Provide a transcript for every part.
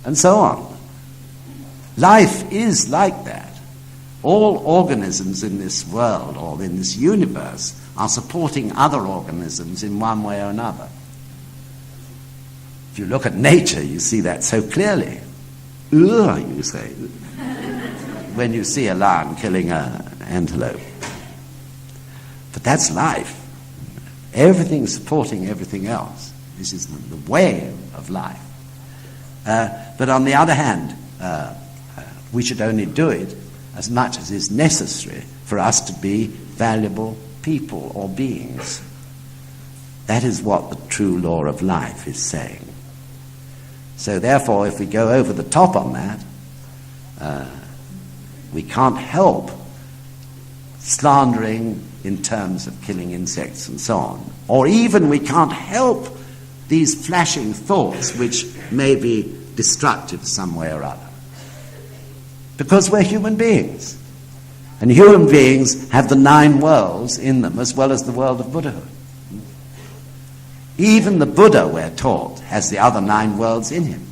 and so on. Life is like that. All organisms in this world or in this universe are supporting other organisms in one way or another. If you look at nature, you see that so clearly. Ugh, you say, when you see a lion killing an antelope. But that's life. Everything's supporting everything else. This is the way of life. But on the other hand, we should only do it as much as is necessary for us to be valuable people or beings. That is what the true law of life is saying. So therefore, if we go over the top on that, we can't help slandering in terms of killing insects and so on. Or even we can't help these flashing thoughts which may be destructive some way or other. Because we're human beings. And human beings have the 9 worlds in them as well as the world of Buddhahood. Even the Buddha, we're taught, has the other 9 worlds in him.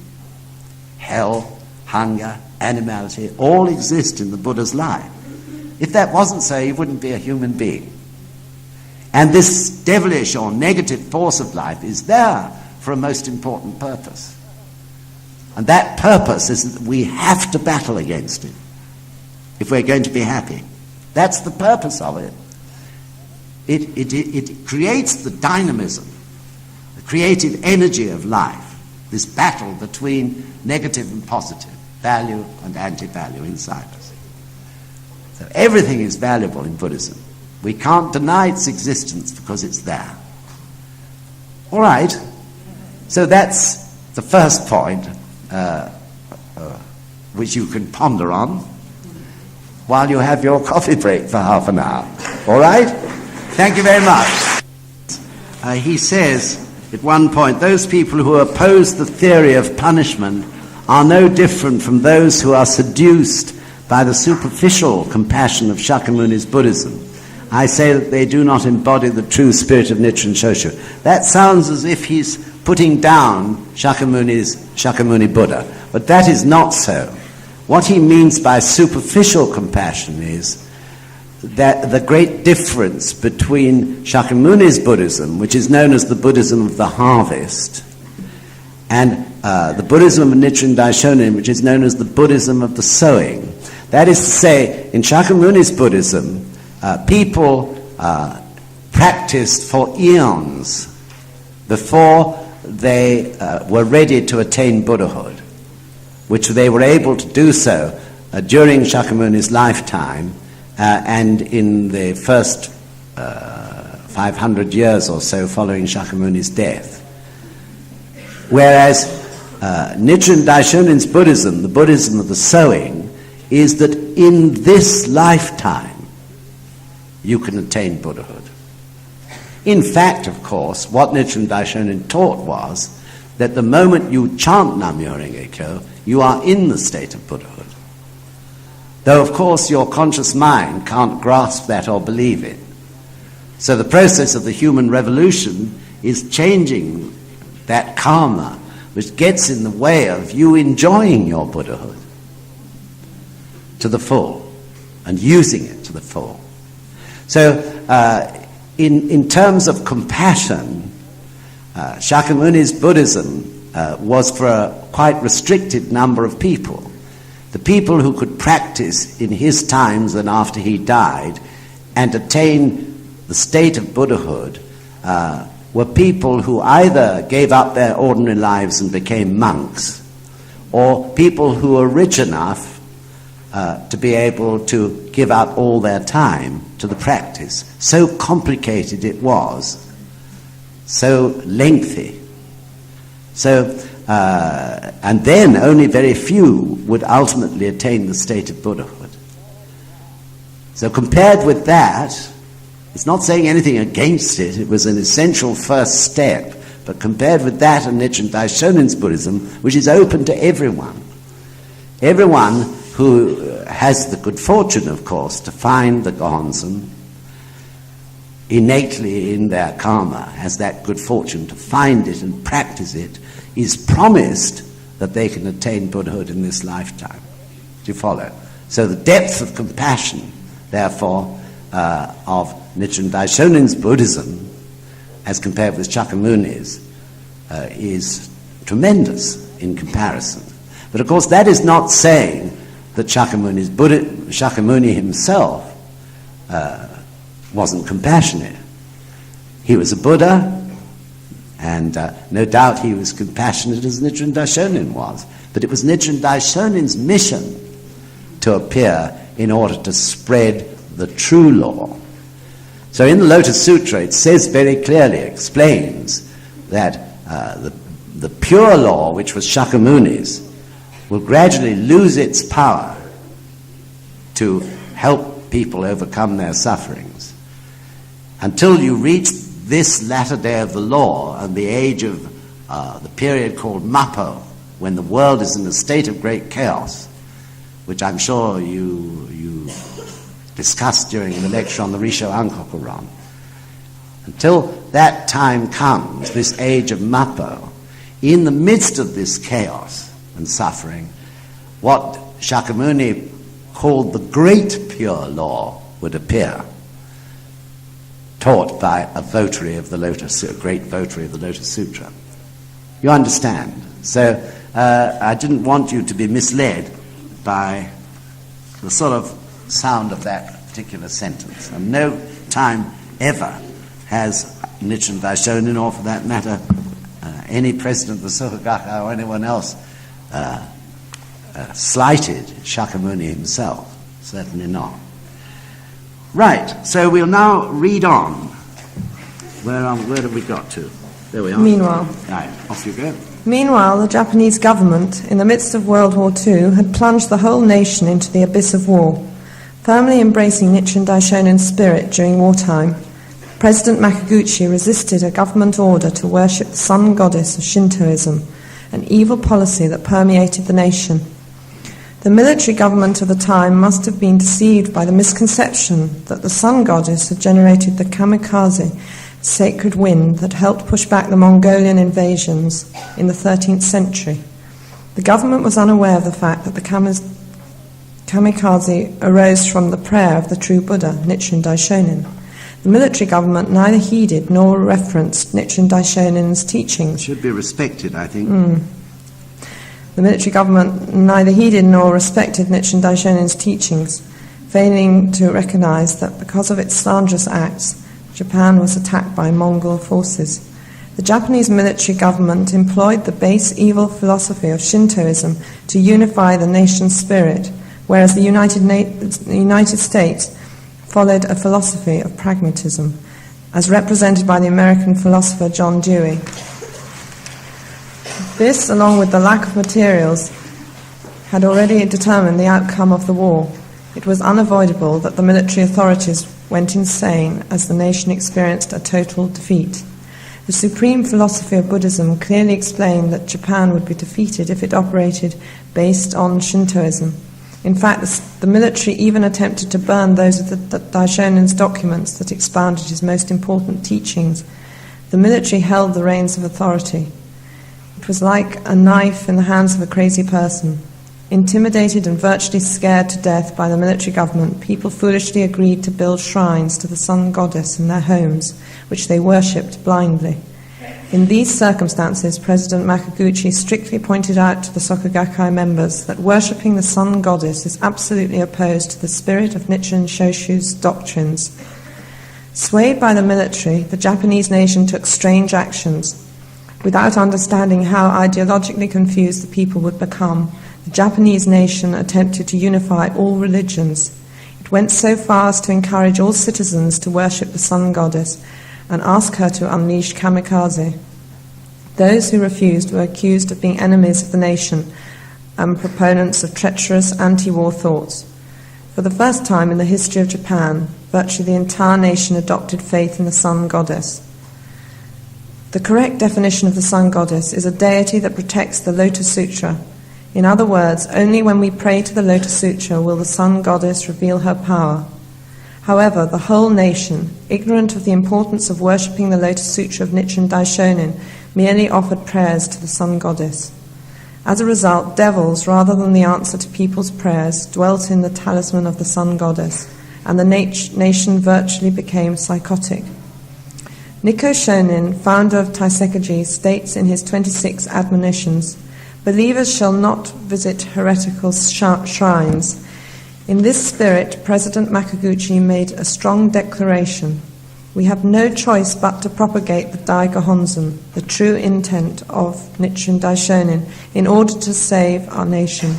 Hell, hunger, animality, all exist in the Buddha's life. If that wasn't so, he wouldn't be a human being. And this devilish or negative force of life is there for a most important purpose. And that purpose is that we have to battle against it if we're going to be happy. That's the purpose of it. It creates the dynamism, the creative energy of life, this battle between negative and positive, value and anti-value inside us. So everything is valuable in Buddhism. We can't deny its existence because it's there. All right, so that's the first point which you can ponder on while you have your coffee break for half an hour. All right? Thank you very much. He says at one point, those people who oppose the theory of punishment are no different from those who are seduced by the superficial compassion of Shakyamuni's Buddhism. I say that they do not embody the true spirit of Nichiren Shoshu. That sounds as if he's putting down Shakyamuni Buddha, but that is not so. What he means by superficial compassion is that the great difference between Shakyamuni's Buddhism, which is known as the Buddhism of the harvest, and the Buddhism of Nichiren Daishonin, which is known as the Buddhism of the sowing. That is to say, in Shakyamuni's Buddhism, people practiced for eons before they were ready to attain Buddhahood, which they were able to do so during Shakyamuni's lifetime and in the first 500 years or so following Shakyamuni's death. Whereas Nichiren Daishonin's Buddhism, the Buddhism of the sowing, is that in this lifetime you can attain Buddhahood. In fact, of course, what Nichiren Daishonin taught was that the moment you chant Nam-myoho Renge-kyo, you are in the state of Buddhahood. Though, of course, your conscious mind can't grasp that or believe it. So the process of the human revolution is changing that karma which gets in the way of you enjoying your Buddhahood to the full and using it to the full. So in terms of compassion, Shakyamuni's Buddhism was for a quite restricted number of people. The people who could practice in his times and after he died and attain the state of Buddhahood were people who either gave up their ordinary lives and became monks, or people who were rich enough to be able to give up all their time to the practice. So complicated it was, so lengthy. And then only very few would ultimately attain the state of Buddhahood. So compared with that, it's not saying anything against it, it was an essential first step, but compared with that and Nichiren Daishonin's Buddhism, which is open to everyone who has the good fortune, of course, to find the Gohonzon innately in their karma, has that good fortune to find it and practice it, is promised that they can attain Buddhahood in this lifetime. Do you follow? So the depth of compassion, therefore, of Nichiren Daishonin's Buddhism, as compared with Shakyamuni's, is tremendous in comparison. But of course that is not saying that Shakyamuni himself wasn't compassionate. He was a Buddha, and no doubt he was compassionate as Nichiren Daishonin was. But it was Nichiren Daishonin's mission to appear in order to spread the true law. So in the Lotus Sutra it says very clearly, explains that the pure law, which was Shakyamuni's, will gradually lose its power to help people overcome their sufferings until you reach this latter day of the law and the age of the period called Mappo, when the world is in a state of great chaos, which I'm sure you discussed during the lecture on the Risho Ankokuran. Until that time comes, this age of Mappo, in the midst of this chaos and suffering, what Shakyamuni called the great pure law would appear, taught by a votary of the Lotus, a great votary of the Lotus Sutra. You understand? So I didn't want you to be misled by the sort of sound of that particular sentence. And no time ever has Nichiren Daishonin, or for that matter, any president of the Soka Gakkai or anyone else, slighted Shakyamuni himself. Certainly not. Right, so we'll now read on. Where have we got to? There we are. Meanwhile. Right, off you go. Meanwhile, the Japanese government, in the midst of World War II, had plunged the whole nation into the abyss of war. Firmly embracing Nichiren Daishonin's spirit during wartime, President Makiguchi resisted a government order to worship the sun goddess of Shintoism, an evil policy that permeated the nation. The military government of the time must have been deceived by the misconception that the sun goddess had generated the kamikaze, sacred wind that helped push back the Mongolian invasions in the 13th century. The government was unaware of the fact that the kamikaze arose from the prayer of the true Buddha, Nichiren Daishonin. The military government neither heeded nor referenced Nichiren Daishonin's teachings. Should be respected, I think. The military government neither heeded nor respected Nichiren Daishonin's teachings, failing to recognize that because of its slanderous acts, Japan was attacked by Mongol forces. The Japanese military government employed the base evil philosophy of Shintoism to unify the nation's spirit, whereas the United States followed a philosophy of pragmatism, as represented by the American philosopher John Dewey. This, along with the lack of materials, had already determined the outcome of the war. It was unavoidable that the military authorities went insane as the nation experienced a total defeat. The supreme philosophy of Buddhism clearly explained that Japan would be defeated if it operated based on Shintoism. In fact, the military even attempted to burn those of the Daishonin's documents that expounded his most important teachings. The military held the reins of authority. It was like a knife in the hands of a crazy person. Intimidated and virtually scared to death by the military government, people foolishly agreed to build shrines to the sun goddess in their homes, which they worshipped blindly. In these circumstances, President Makiguchi strictly pointed out to the Soka Gakkai members that worshipping the sun goddess is absolutely opposed to the spirit of Nichiren Shoshu's doctrines. Swayed by the military, the Japanese nation took strange actions. Without understanding how ideologically confused the people would become, the Japanese nation attempted to unify all religions. It went so far as to encourage all citizens to worship the sun goddess and ask her to unleash kamikaze. Those who refused were accused of being enemies of the nation and proponents of treacherous anti-war thoughts. For the first time in the history of Japan, virtually the entire nation adopted faith in the sun goddess. The correct definition of the sun goddess is a deity that protects the Lotus Sutra. In other words, only when we pray to the Lotus Sutra will the sun goddess reveal her power. However, the whole nation, ignorant of the importance of worshipping the Lotus Sutra of Nichiren Daishonin, merely offered prayers to the sun goddess. As a result, devils, rather than the answer to people's prayers, dwelt in the talisman of the sun goddess, and the nation virtually became psychotic. Nichiren Shonin, founder of Taisekaji, states in his 26 admonitions, "Believers shall not visit heretical shrines." In this spirit, President Makiguchi made a strong declaration: "We have no choice but to propagate the Daiga Honzen, the true intent of Nichiren Daishonin, in order to save our nation."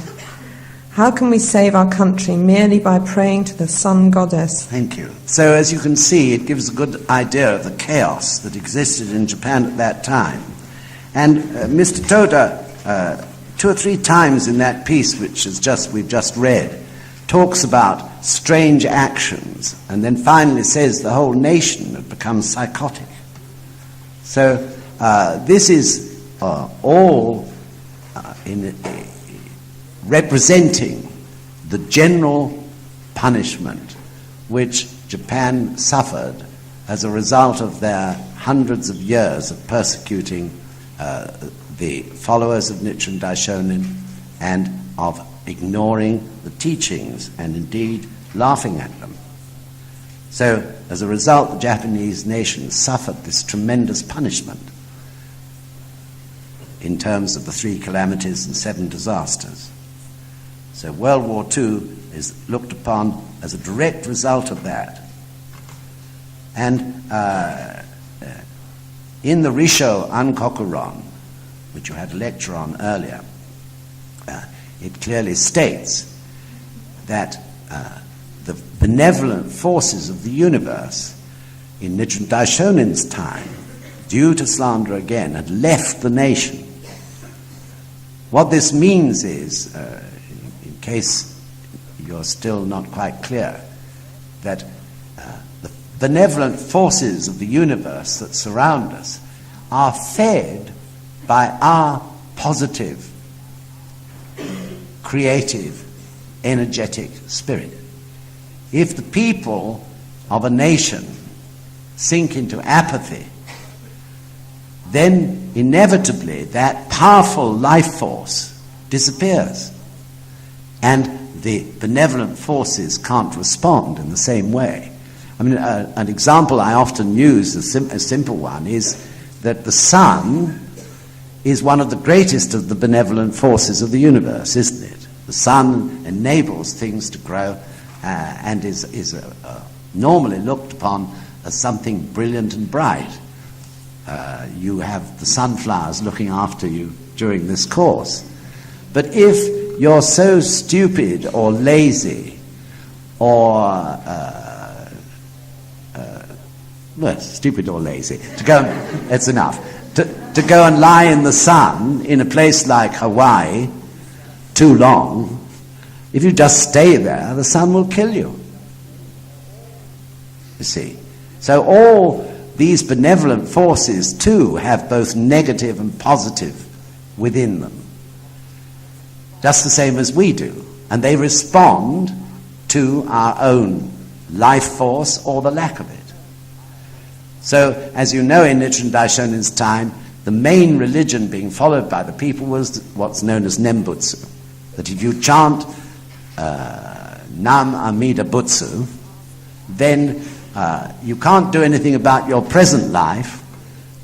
How can we save our country merely by praying to the sun goddess? Thank you. So as you can see, it gives a good idea of the chaos that existed in Japan at that time. And Mr. Toda, 2 or 3 times in that piece which we've just read, talks about strange actions, and then finally says the whole nation had become psychotic. So this is all in representing the general punishment which Japan suffered as a result of their hundreds of years of persecuting the followers of Nichiren Daishonin and of ignoring the teachings and indeed laughing at them. So as a result, the Japanese nation suffered this tremendous punishment in terms of the 3 calamities and 7 disasters. So World War II is looked upon as a direct result of that. And in the Risho Ankokuron, which you had a lecture on earlier, it clearly states that the benevolent forces of the universe in Nichiren Daishonin's time, due to slander again, had left the nation. What this means is, in case you're still not quite clear, that the benevolent forces of the universe that surround us are fed by our positive, creative, energetic spirit. If the people of a nation sink into apathy, then inevitably that powerful life force disappears, and the benevolent forces can't respond in the same way. I mean, an example I often use, a simple one, is that the sun is one of the greatest of the benevolent forces of the universe, isn't it? The sun enables things to grow and is normally looked upon as something brilliant and bright. You have the sunflowers looking after you during this course. But if you're so stupid or lazy or stupid or lazy to go, it's enough, to go and lie in the sun in a place like Hawaii too long, if you just stay there, the sun will kill you. You see. So all these benevolent forces too have both negative and positive within them, just the same as we do, and they respond to our own life force or the lack of it. So, as you know, in Nichiren Daishonin's time, the main religion being followed by the people was what's known as Nembutsu. That if you chant Nam Amida Butsu, then you can't do anything about your present life,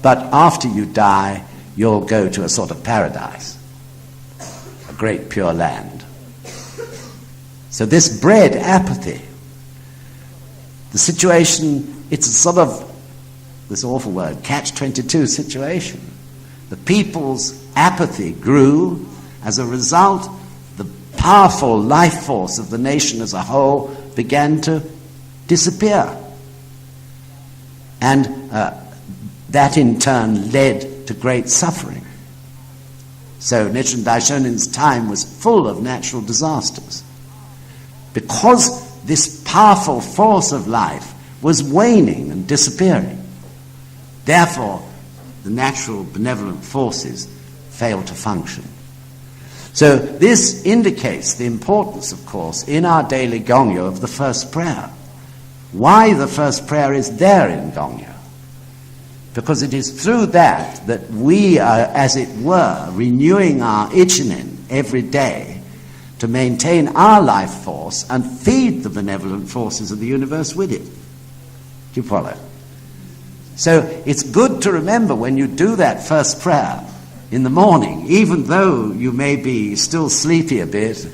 but after you die, you'll go to a sort of paradise, a great pure land. So this bred apathy. The situation, it's a sort of, this awful word, catch-22 situation. The people's apathy grew as a result. The powerful life force of the nation as a whole began to disappear. And that in turn led to great suffering. So Nichiren Daishonin's time was full of natural disasters. Because this powerful force of life was waning and disappearing. Therefore, the natural benevolent forces failed to function. So this indicates the importance, of course, in our daily Gongyo of the first prayer. Why the first prayer is there in Gongyo because it is through that that we are, as it were, renewing our ichinen every day to maintain our life force and feed the benevolent forces of the universe with it. Do you follow? So it's good to remember when you do that first prayer in the morning, even though you may be still sleepy a bit,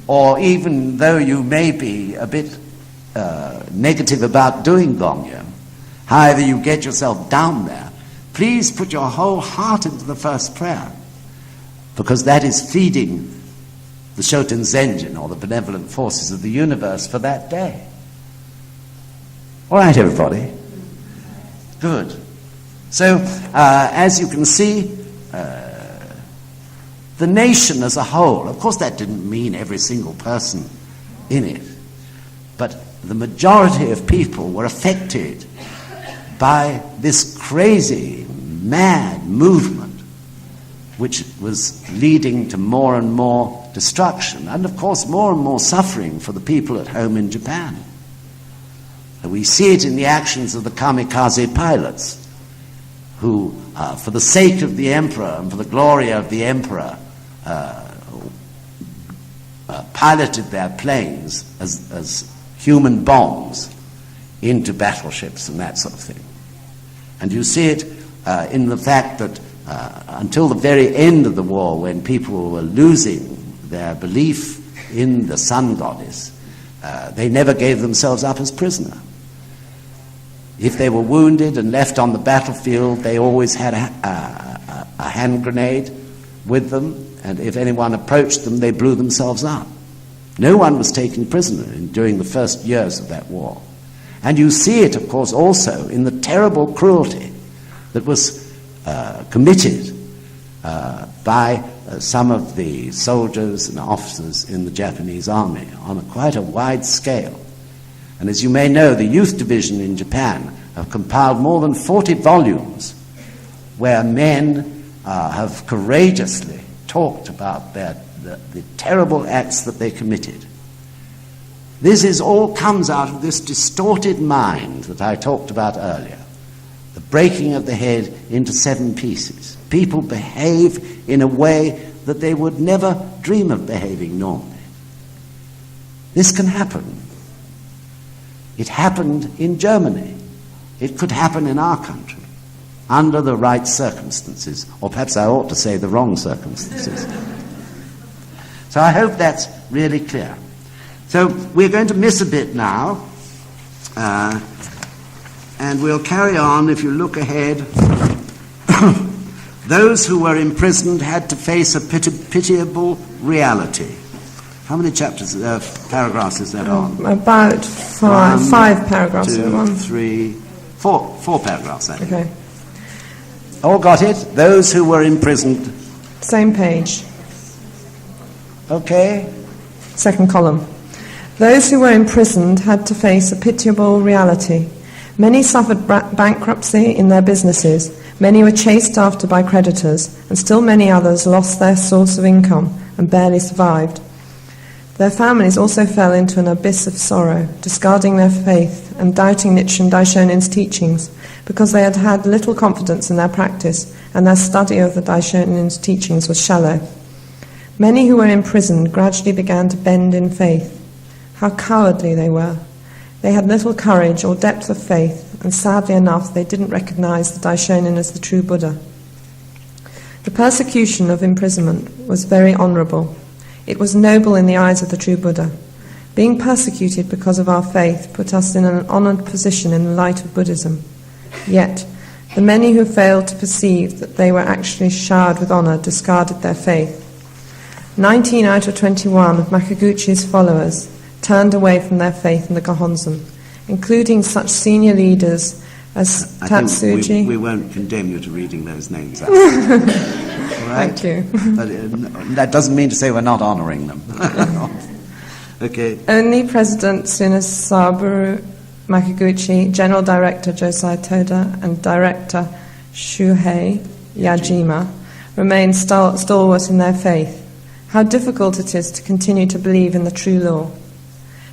or even though you may be a bit negative about doing Gongyo, however you get yourself down there, please put your whole heart into the first prayer, because that is feeding the Shoten Zenjin, or the benevolent forces of the universe for that day. All right, everybody? Good. So, as you can see, the nation as a whole, of course that didn't mean every single person in it, but the majority of people were affected by this crazy, mad movement which was leading to more and more destruction and, of course, more and more suffering for the people at home in Japan. And we see it in the actions of the kamikaze pilots who, for the sake of the emperor and for the glory of the emperor, piloted their planes as human bombs into battleships and that sort of thing. And you see it in the fact that until the very end of the war, when people were losing their belief in the sun goddess, they never gave themselves up as prisoner. If they were wounded and left on the battlefield, they always had a hand grenade with them, and if anyone approached them, they blew themselves up. No one was taken prisoner during the first years of that war. And you see it, of course, also in the terrible cruelty that was committed by some of the soldiers and officers in the Japanese army on quite a wide scale. And as you may know, the Youth Division in Japan have compiled more than 40 volumes where men have courageously talked about the terrible acts that they committed. This all comes out of this distorted mind that I talked about earlier, the breaking of the head into 7 pieces. People behave in a way that they would never dream of behaving normally. This can happen. It happened in Germany. It could happen in our country, under the right circumstances, or perhaps I ought to say the wrong circumstances. So I hope that's really clear. So we're going to miss a bit now, and we'll carry on. If you look ahead, those who were imprisoned had to face a pitiable reality. How many paragraphs is that on? About five paragraphs. 2, 3, 4 paragraphs, I think. Okay. All got it? Those who were imprisoned. Same page. Okay. Second column. Those who were imprisoned had to face a pitiable reality. Many suffered bankruptcy in their businesses. Many were chased after by creditors, and still many others lost their source of income and barely survived. Their families also fell into an abyss of sorrow, discarding their faith and doubting Nichiren Daishonin's teachings, because they had had little confidence in their practice, and their study of the Daishonin's teachings was shallow. Many who were imprisoned gradually began to bend in faith. How cowardly they were. They had little courage or depth of faith, and sadly enough they didn't recognize the Daishonin as the true Buddha. The persecution of imprisonment was very honorable. It was noble in the eyes of the true Buddha. Being persecuted because of our faith put us in an honored position in the light of Buddhism. Yet, the many who failed to perceive that they were actually showered with honor discarded their faith. 19 out of 21 of Makiguchi's followers turned away from their faith in the Gohonzon, including such senior leaders as Tatsuji. We won't condemn you to reading those names out. All right? Thank you. But that doesn't mean to say we're not honouring them. Okay. Only President Tsunosabu Makiguchi, General Director Josai Toda, and Director Shuhei Yajima remained stalwart in their faith. How difficult it is to continue to believe in the true law.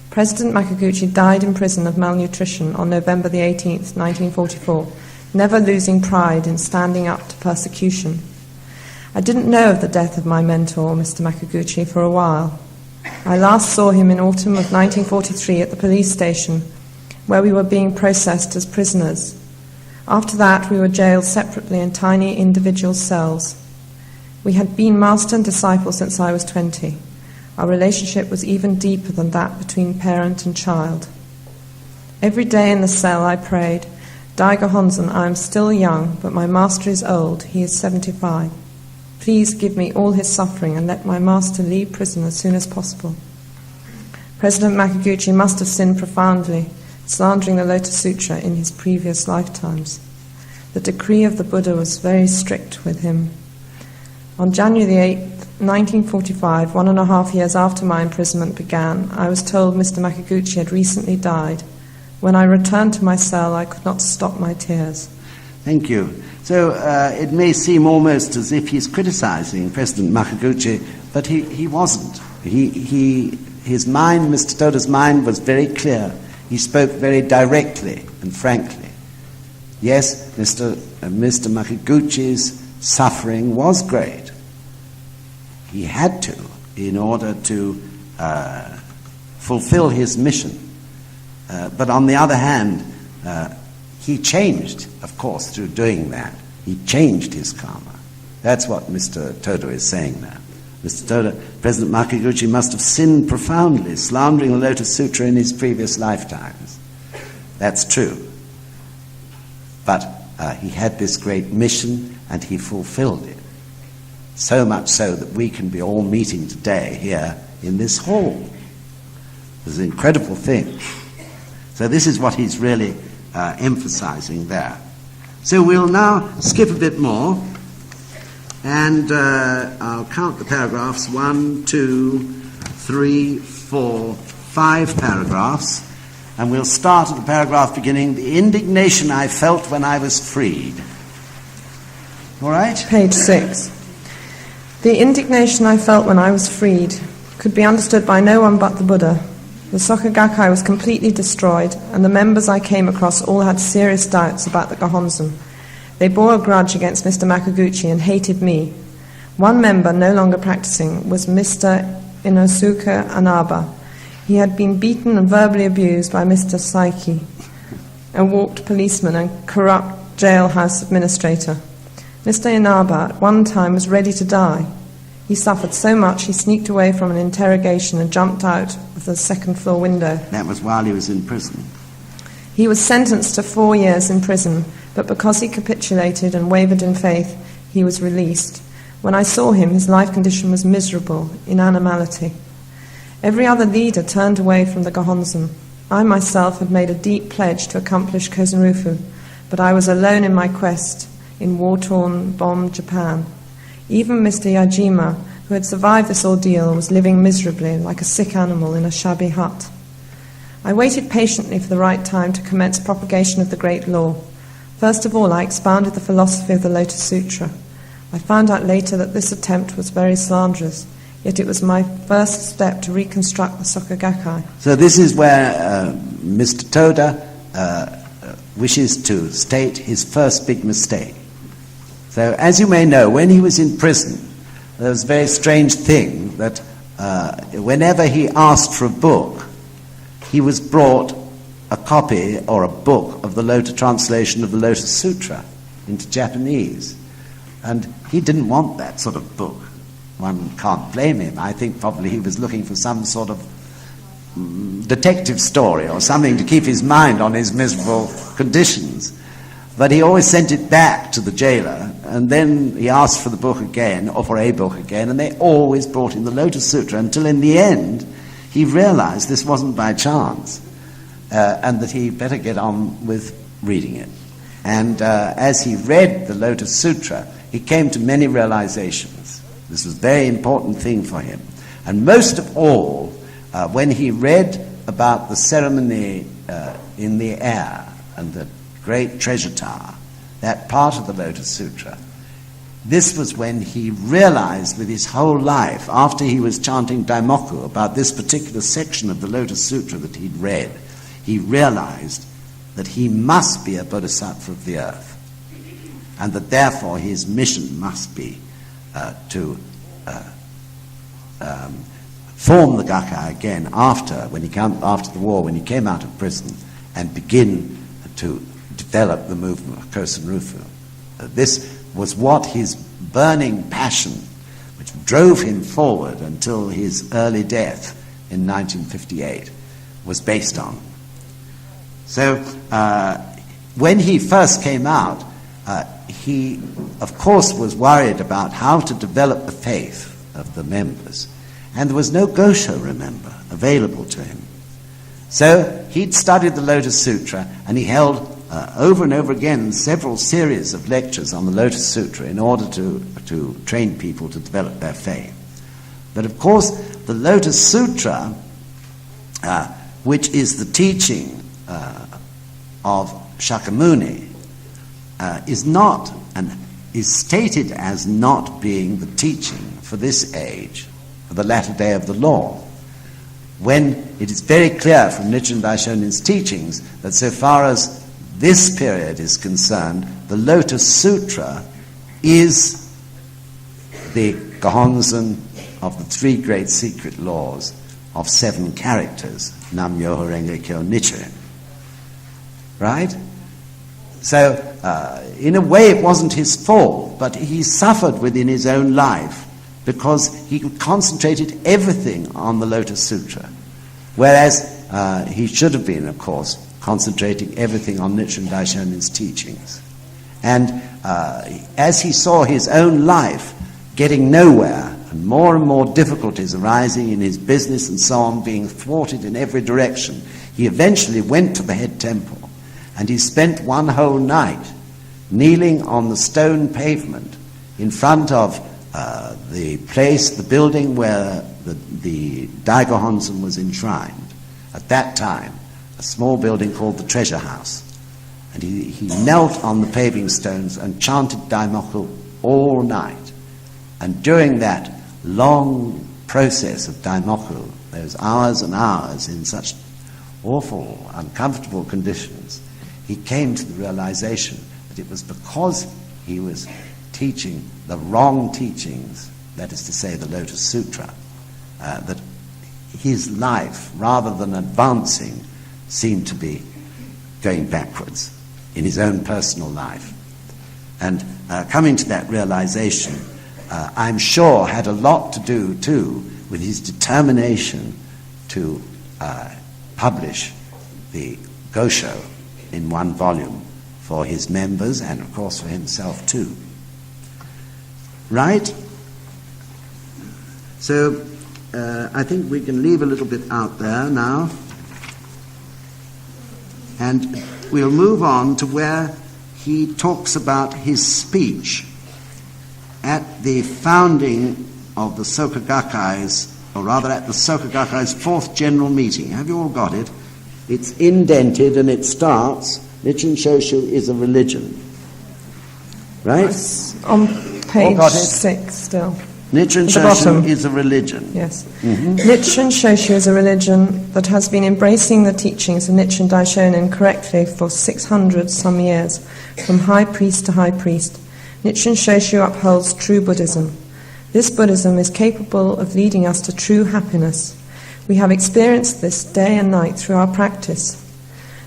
President Makiguchi died in prison of malnutrition on November the 18th, 1944, never losing pride in standing up to persecution. I didn't know of the death of my mentor, Mr. Makiguchi, for a while. I last saw him in autumn of 1943 at the police station, where we were being processed as prisoners. After that, we were jailed separately in tiny individual cells. We had been master and disciple since I was 20. Our relationship was even deeper than that between parent and child. Every day in the cell I prayed, Daigo Honzen, I am still young, but my master is old, he is 75. Please give me all his suffering and let my master leave prison as soon as possible. President Makiguchi must have sinned profoundly, slandering the Lotus Sutra in his previous lifetimes. The decree of the Buddha was very strict with him. On January the 8th, 1945, 1.5 years after my imprisonment began, I was told Mr. Makiguchi had recently died. When I returned to my cell, I could not stop my tears. Thank you. So it may seem almost as if he's criticizing President Makiguchi, but he wasn't. His mind, Mr. Toda's mind, was very clear. He spoke very directly and frankly. Yes, Mr. Makiguchi's suffering was great. He had to, in order to fulfill his mission. But on the other hand, he changed, of course, through doing that. He changed his karma. That's what Mr. Toda is saying now. Mr. Toda, President Makiguchi must have sinned profoundly, slandering the Lotus Sutra in his previous lifetimes. That's true. But he had this great mission, and he fulfilled it. So much so that we can be all meeting today here in this hall. It's an incredible thing. So this is what he's really emphasizing there. So we'll now skip a bit more, and I'll count the paragraphs. 1, 2, 3, 4, 5 paragraphs, and we'll start at the paragraph beginning, "The indignation I felt when I was freed." All right? Page 6. The indignation I felt when I was freed could be understood by no one but the Buddha. The Soka Gakkai was completely destroyed, and the members I came across all had serious doubts about the Gohonzon. They bore a grudge against Mr. Makiguchi and hated me. One member, no longer practicing, was Mr. Inosuke Anaba. He had been beaten and verbally abused by Mr. Saiki, a warped policeman and corrupt jailhouse administrator. Mr. Inaba at one time was ready to die. He suffered so much he sneaked away from an interrogation and jumped out of the second-floor window. That was while he was in prison. He was sentenced to 4 years in prison, but because he capitulated and wavered in faith, he was released. When I saw him, his life condition was miserable, in animality. Every other leader turned away from the Gohonzon. I myself had made a deep pledge to accomplish Kozenrufu, but I was alone in my quest in war-torn, bombed Japan. Even Mr. Yajima, who had survived this ordeal, was living miserably, like a sick animal in a shabby hut. I waited patiently for the right time to commence propagation of the great law. First of all, I expounded the philosophy of the Lotus Sutra. I found out later that this attempt was very slanderous, yet it was my first step to reconstruct the Soka Gakkai. So this is where Mr. Toda wishes to state his first big mistake. So, as you may know, when he was in prison, there was a very strange thing that whenever he asked for a book, he was brought a copy or a book of the translation of the Lotus Sutra into Japanese. And he didn't want that sort of book. One can't blame him. I think probably he was looking for some sort of detective story or something to keep his mind on his miserable conditions. But he always sent it back to the jailer, and then he asked for the book again, or for a book again, and they always brought him the Lotus Sutra, until in the end he realized this wasn't by chance, and that he better get on with reading it. And as he read the Lotus Sutra, he came to many realizations. This was a very important thing for him. And most of all, when he read about the ceremony in the air and the great treasure tower, that part of the Lotus Sutra, this was when he realized with his whole life, after he was chanting Daimoku about this particular section of the Lotus Sutra that he'd read, he realized that he must be a bodhisattva of the earth. and that therefore his mission must be to form the Gakkai again after the war, when he came out of prison, and begin to develop the movement of Kosen Rufu. This was what his burning passion, which drove him forward until his early death in 1958, was based on. So when he first came out, he, of course, was worried about how to develop the faith of the members. And there was no Gosho, remember, available to him. So he'd studied the Lotus Sutra, and he held over and over again several series of lectures on the Lotus Sutra in order to train people to develop their faith. But of course, the Lotus Sutra, which is the teaching of Shakyamuni, is stated as not being the teaching for this age, for the latter day of the law, when it is very clear from Nichiren Daishonin's teachings that so far as this period is concerned, the Lotus Sutra is the Gohonzon of the three great secret laws of 7 characters, Nam-myoho Renge-kyo Nichiren. Right? So, in a way it wasn't his fault, but he suffered within his own life because he concentrated everything on the Lotus Sutra, whereas he should have been, of course, concentrating everything on Nichiren Daishonin's teachings. And as he saw his own life getting nowhere, and more difficulties arising in his business and so on, being thwarted in every direction, he eventually went to the head temple, and he spent one whole night kneeling on the stone pavement in front of the building where the Daigohonzon was enshrined. At that time, a small building called the Treasure House. And he knelt on the paving stones and chanted Daimoku all night. And during that long process of Daimoku, those hours and hours in such awful, uncomfortable conditions, he came to the realization that it was because he was teaching the wrong teachings, that is to say the Lotus Sutra, that his life, rather than advancing, seemed to be going backwards in his own personal life. And coming to that realization, I'm sure, had a lot to do, too, with his determination to publish the Gosho in one volume for his members and, of course, for himself, too. Right? So, I think we can leave a little bit out there now. And we'll move on to where he talks about his speech at the founding of the Soka Gakkai's, or rather at the Soka Gakkai's 4th general meeting. Have you all got it? It's indented and it starts, Nichiren Shoshu is a religion. Right? It's on page 6 still. Nichiren Shoshu is a religion. Yes. Mm-hmm. Nichiren Shoshu is a religion that has been embracing the teachings of Nichiren Daishonin correctly for 600 some years, from high priest to high priest. Nichiren Shoshu upholds true Buddhism. This Buddhism is capable of leading us to true happiness. We have experienced this day and night through our practice.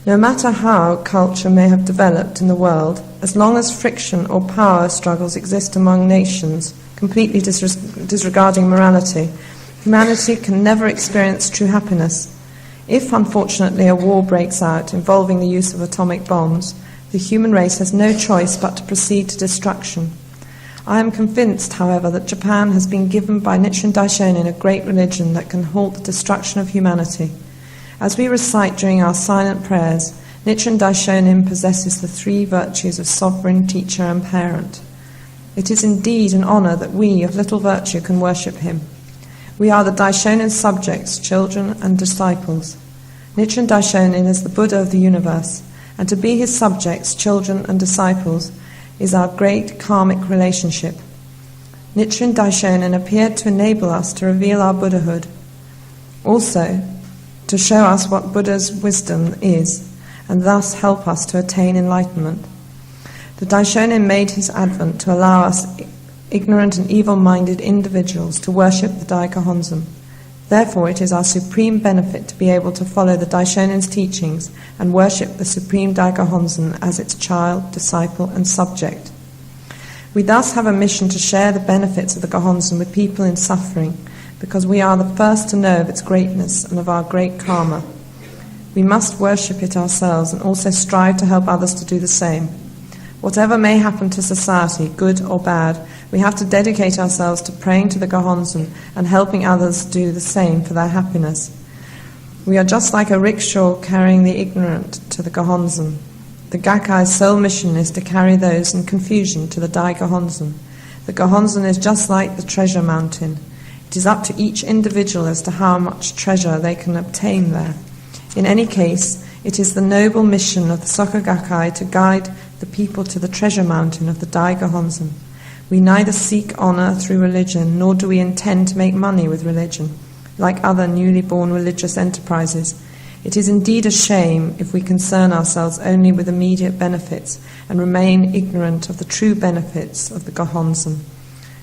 No matter how culture may have developed in the world, as long as friction or power struggles exist among nations, completely disregarding morality, humanity can never experience true happiness. If, unfortunately, a war breaks out involving the use of atomic bombs, the human race has no choice but to proceed to destruction. I am convinced, however, that Japan has been given by Nichiren Daishonin a great religion that can halt the destruction of humanity. As we recite during our silent prayers, Nichiren Daishonin possesses the 3 virtues of sovereign, teacher, and parent. It is indeed an honor that we, of little virtue, can worship him. We are the Daishonin subjects, children, and disciples. Nichiren Daishonin is the Buddha of the universe, and to be his subjects, children, and disciples is our great karmic relationship. Nichiren Daishonin appeared to enable us to reveal our Buddhahood, also to show us what Buddha's wisdom is, and thus help us to attain enlightenment. The Daishonin made his advent to allow us ignorant and evil-minded individuals to worship the Daikahonzan. Therefore, it is our supreme benefit to be able to follow the Daishonin's teachings and worship the supreme Daikahonzan as its child, disciple, and subject. We thus have a mission to share the benefits of the Gohonzan with people in suffering, because we are the first to know of its greatness and of our great karma. We must worship it ourselves and also strive to help others to do the same. Whatever may happen to society, good or bad, we have to dedicate ourselves to praying to the Gohonzan and helping others do the same for their happiness. We are just like a rickshaw carrying the ignorant to the Gohonzan. The Gakkai's sole mission is to carry those in confusion to the Dai Gohonzan. The Gohonzan is just like the treasure mountain. It is up to each individual as to how much treasure they can obtain there. In any case, it is the noble mission of the Soka Gakkai to guide the people to the treasure mountain of the Dai Gohonzan. We neither seek honour through religion, nor do we intend to make money with religion, like other newly born religious enterprises. It is indeed a shame if we concern ourselves only with immediate benefits and remain ignorant of the true benefits of the Gohonzan.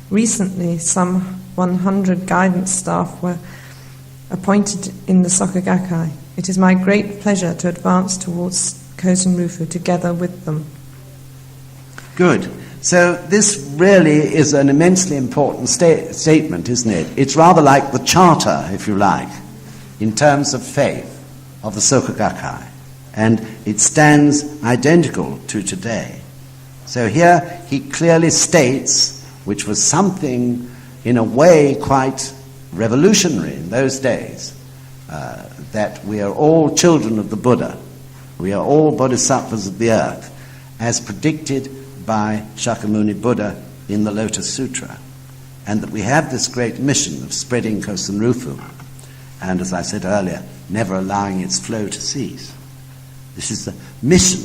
Recently, some 100 guidance staff were appointed in the Soka Gakkai. It is my great pleasure to advance towards Kosen Rufu together with them. Good. So this really is an immensely important statement, isn't it? It's rather like the charter, if you like, in terms of faith of the Soka Gakkai. And it stands identical to today. So here he clearly states, which was something in a way quite revolutionary in those days, that we are all children of the Buddha. We are all bodhisattvas of the earth, as predicted by Shakyamuni Buddha in the Lotus Sutra, and that we have this great mission of spreading Kosen Rufu, and as I said earlier, never allowing its flow to cease. This is the mission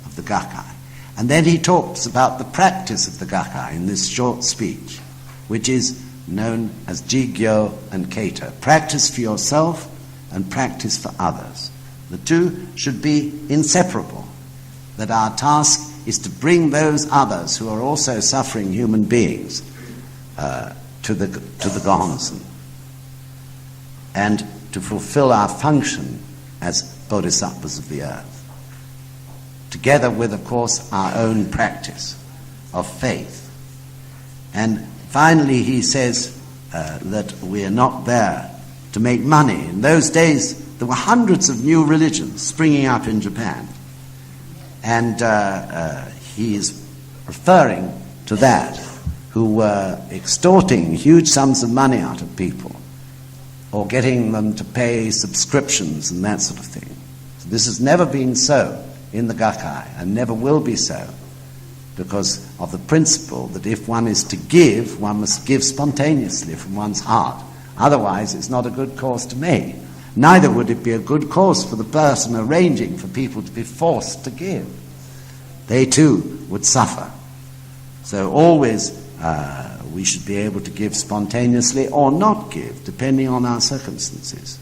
of the Gakkai. And then he talks about the practice of the Gakkai in this short speech, which is known as Jigyo and Keito. Practice for yourself and practice for others. The two should be inseparable, that our task is to bring those others who are also suffering human beings to the Gohonzan, and to fulfill our function as bodhisattvas of the earth, together with, of course, our own practice of faith. And finally he says that we are not there to make money. In those days there were hundreds of new religions springing up in Japan, and he is referring to that, who were extorting huge sums of money out of people, or getting them to pay subscriptions and that sort of thing. So this has never been so in the Gakkai, and never will be so, because of the principle that if one is to give, one must give spontaneously from one's heart. Otherwise it's not a good cause to make. Neither would it be a good cause for the person arranging for people to be forced to give. They too would suffer. So always we should be able to give spontaneously or not give, depending on our circumstances.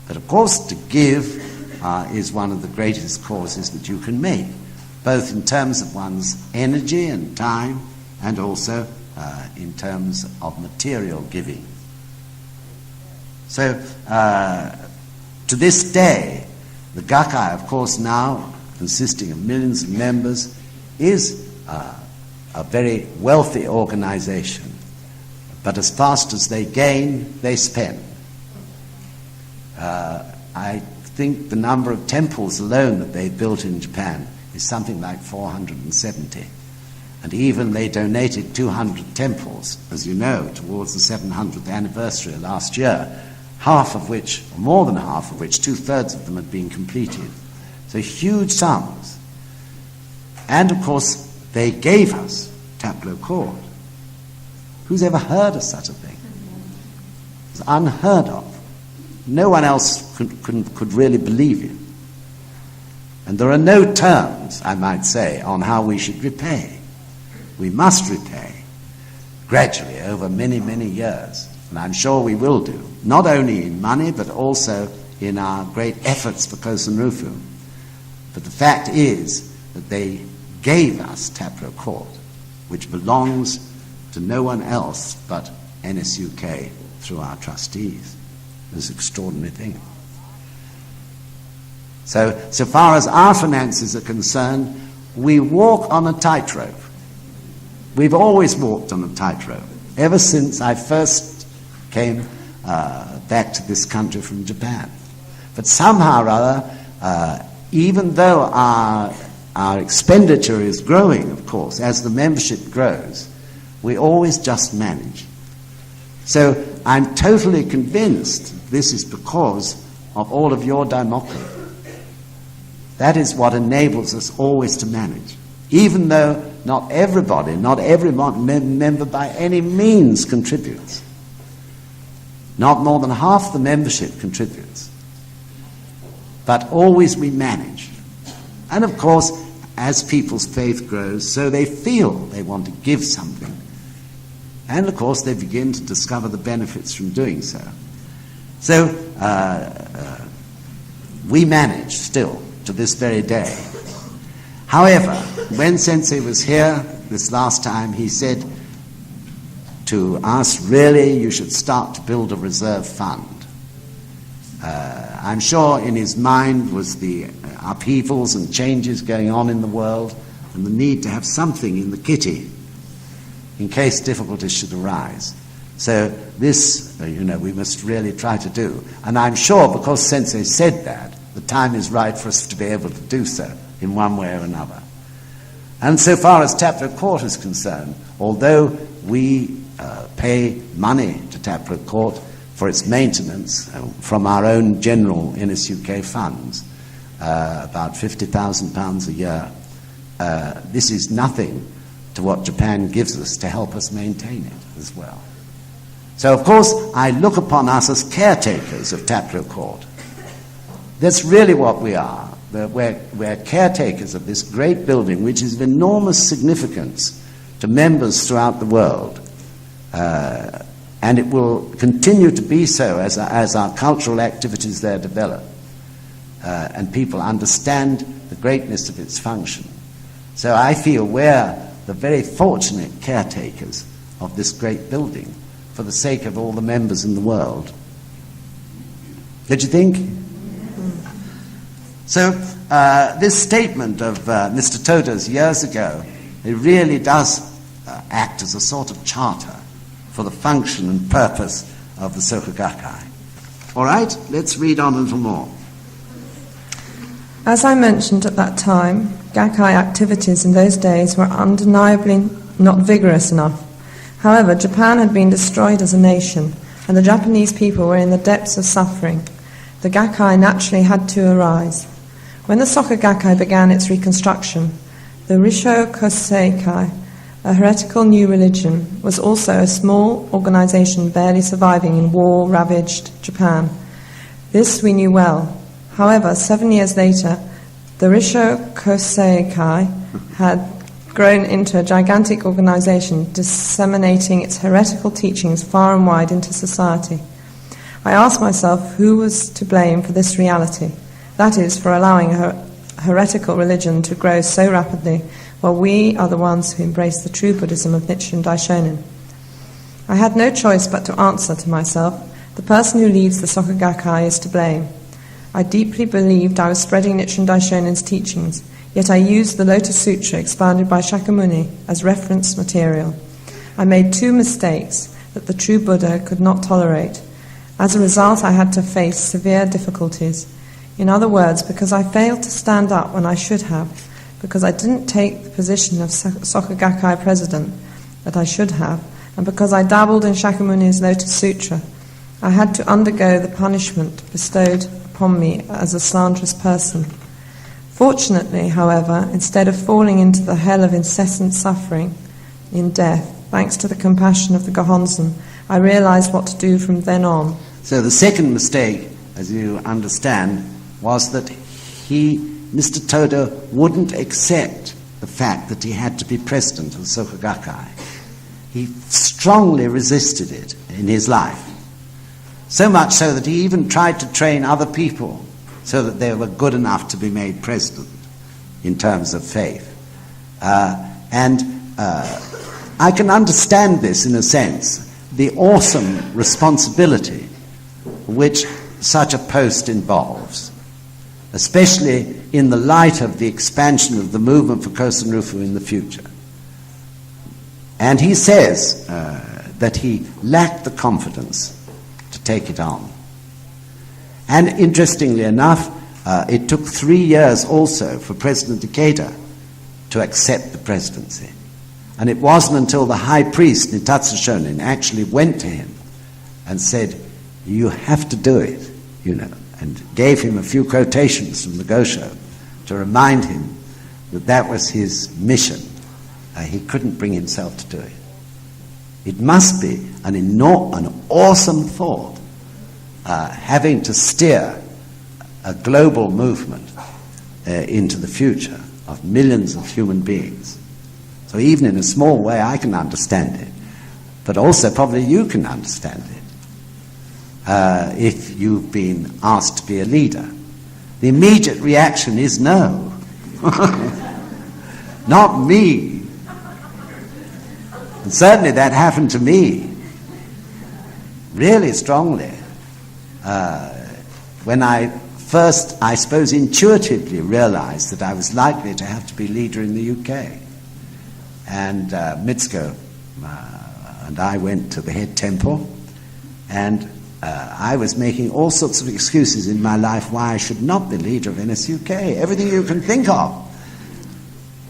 But of course to give is one of the greatest causes that you can make, both in terms of one's energy and time, and also in terms of material giving. So, to this day, the Gakkai, of course, now consisting of millions of members, is a very wealthy organization. But as fast as they gain, they spend. I think the number of temples alone that they've built in Japan is something like 470. And even they donated 200 temples, as you know, towards the 700th anniversary last year, half of which, or more than half of which, 2/3 of them had been completed. So huge sums. And of course, they gave us Taplo Court. Who's ever heard of such a thing? It's unheard of. No one else could really believe it. And there are no terms, I might say, on how we should repay. We must repay gradually over many, many years. And I'm sure we will do, not only in money, but also in our great efforts for Kosen Rufu. But the fact is that they gave us Taproot Court, which belongs to no one else but NSUK through our trustees. It's an extraordinary thing. So far as our finances are concerned, we walk on a tightrope. We've always walked on a tightrope, ever since I first came back to this country from Japan. But somehow or other, even though our expenditure is growing, of course, as the membership grows, we always just manage. So I'm totally convinced this is because of all of your democracy. That is what enables us always to manage. Even though not everybody, not every member by any means contributes. Not more than half the membership contributes. But always we manage. And of course, as people's faith grows, so they feel they want to give something. And of course, they begin to discover the benefits from doing so. So, we manage still to this very day. However, when Sensei was here this last time, he said to us, really, you should start to build a reserve fund. I'm sure in his mind was the upheavals and changes going on in the world and the need to have something in the kitty in case difficulties should arise. So this, we must really try to do. And I'm sure because Sensei said that, the time is right for us to be able to do so in one way or another. And so far as Taproot Court is concerned, although we pay money to Taproot Court for its maintenance from our own general NSUK funds, about £50,000 a year, this is nothing to what Japan gives us to help us maintain it as well. So, of course, I look upon us as caretakers of Taproot Court. That's really what we are. We're caretakers of this great building, which is of enormous significance to members throughout the world. And it will continue to be so as our cultural activities there develop. And people understand the greatness of its function. So I feel we're the very fortunate caretakers of this great building for the sake of all the members in the world. Did you think? So this statement of Mr. Toda's years ago, it really does act as a sort of charter for the function and purpose of the Soka Gakkai. All right, let's read on a little more. As I mentioned at that time, Gakkai activities in those days were undeniably not vigorous enough. However, Japan had been destroyed as a nation, and the Japanese people were in the depths of suffering. The Gakkai naturally had to arise. When the Soka Gakkai began its reconstruction, the Risho Koseikai, a heretical new religion, was also a small organization barely surviving in war-ravaged Japan. This we knew well. However, 7 years later, the Risho Koseikai had grown into a gigantic organization disseminating its heretical teachings far and wide into society. I asked myself who was to blame for this reality, that is, for allowing a heretical religion to grow so rapidly, while we are the ones who embrace the true Buddhism of Nichiren Daishonin. I had no choice but to answer to myself, the person who leads the Soka Gakkai is to blame. I deeply believed I was spreading Nichiren Daishonin's teachings, yet I used the Lotus Sutra expounded by Shakyamuni as reference material. I made two mistakes that the true Buddha could not tolerate. As a result, I had to face severe difficulties. In other words, because I failed to stand up when I should have, because I didn't take the position of Soka Gakkai president that I should have, and because I dabbled in Shakyamuni's Lotus Sutra, I had to undergo the punishment bestowed upon me as a slanderous person. Fortunately, however, instead of falling into the hell of incessant suffering in death, thanks to the compassion of the Gohonzon, I realized what to do from then on. So the second mistake, as you understand, was that Mr. Toda wouldn't accept the fact that he had to be president of the Soka Gakkai. He strongly resisted it in his life. So much so that he even tried to train other people so that they were good enough to be made president in terms of faith. I can understand this in a sense, the awesome responsibility which such a post involves, especially in the light of the expansion of the movement for Kosen Rufu in the future. And he says that he lacked the confidence to take it on. And interestingly enough, it took 3 years also for President Ikeda to accept the presidency. And it wasn't until the high priest, Nitatsu Shonin, actually went to him and said, "You have to do it," and gave him a few quotations from the Gosho to remind him that that was his mission. He couldn't bring himself to do it. It must be an awesome thought, having to steer a global movement into the future of millions of human beings. So even in a small way I can understand it, but also probably you can understand it if you've been asked to be a leader. The immediate reaction is no. Not me. And certainly that happened to me, really strongly. When I first, I suppose, intuitively realized that I was likely to have to be leader in the UK. And Mitsuko and I went to the head temple, and I was making all sorts of excuses in my life why I should not be leader of NSUK, everything you can think of.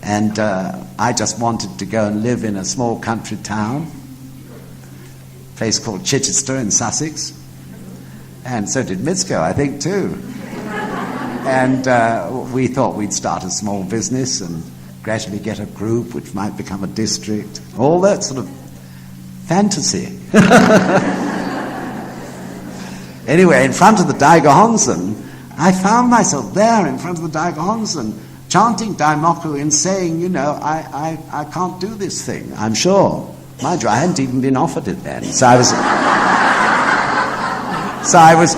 And I just wanted to go and live in a small country town, a place called Chichester in Sussex, and so did Mitsuko, I think, too. And we thought we'd start a small business and gradually get a group which might become a district, all that sort of fantasy. Anyway, in front of the Daigo Honzen, I found myself there in front of the Daigo Honzen, chanting Daimoku and saying, I can't do this thing, I'm sure. Mind you, I hadn't even been offered it then. So I was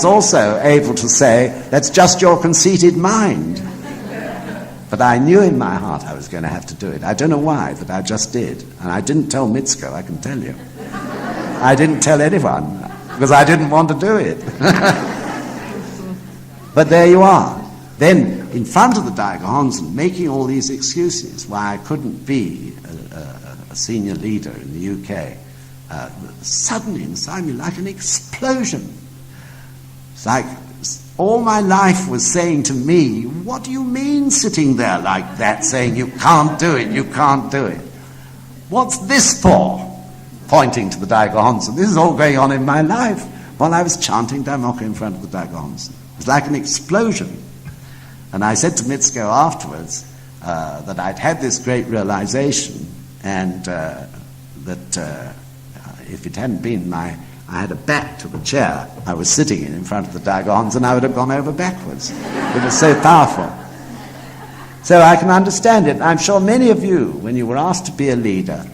also able to say, that's just your conceited mind. But I knew in my heart I was going to have to do it. I don't know why, but I just did. And I didn't tell Mitsuko, I can tell you. I didn't tell anyone, because I didn't want to do it. But there you are. Then, in front of the Daigo Honzen, making all these excuses why I couldn't be a senior leader in the UK, suddenly inside me, like an explosion. It's like all my life was saying to me, what do you mean sitting there like that, saying you can't do it, you can't do it? What's this for? Pointing to the Daigo Honzen. This is all going on in my life while I was chanting Daimoku in front of the Daigo Honzen. It was like an explosion. And I said to Mitsuko afterwards that I'd had this great realization, and that if it hadn't been I had a back to the chair I was sitting in front of the Daigo Honzen, I would have gone over backwards. It was so powerful. So I can understand it. I'm sure many of you, when you were asked to be a leader,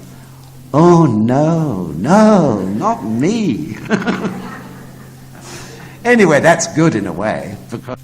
oh no, not me. Anyway, that's good in a way, because